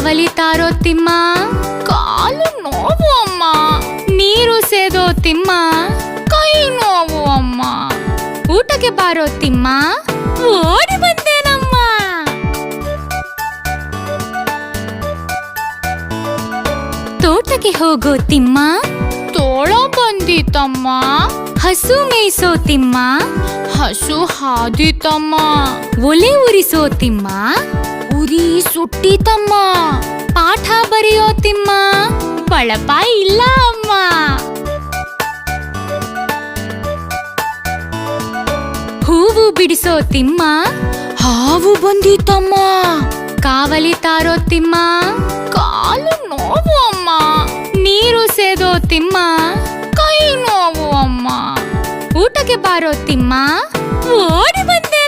ಕಾವಲಿತಾರೋ ತಿಮ್ಮ, ಕಾಲು ನೋವು ಅಮ್ಮ. ನೀರು ಸೇದೋ ತಿಮ್ಮ, ಕೈ ನೋವು ಅಮ್ಮ. ಊಟಕ್ಕೆ ಬಾರೋ ತಿಮ್ಮ, ಓಡಿ ಬಂದೇನಮ್ಮ. ತೋಟಕ್ಕೆ ಹೋಗೋ ತಿಮ್ಮ, ತೋಳ ಬಂದಿತಮ್ಮ. ಹಸು ಮೇಯಿಸೋ ತಿಮ್ಮ, ಹಸು ಹಾದಿತಮ್ಮ. ಒಲೆ ಉರಿಸೋ ತಿಮ್ಮ, ಉರಿ ಸುಟ್ಟಿತಮ್ಮ. ಪಾಠ ಬರೆಯೋ ತಿಮ್ಮ, ಬಳಪ ಇಲ್ಲ ಅಮ್ಮ. ಹೂವು ಬಿಡಿಸೋ ತಿಮ್ಮ, ಹಾವು ಬಂದಿತಮ್ಮ. ಕಾವಲಿತಾರೋ ತಿಮ್ಮ, ಕಾಲು ನೋವು ಅಮ್ಮ. ನೀರು ಸೇದೋ ತಿಮ್ಮ, ಕೈ ನೋವು ಅಮ್ಮ. ಊಟಕ್ಕೆ ಬಾರೋ ತಿಮ್ಮ, ಓಡಿ ಬಂದೆ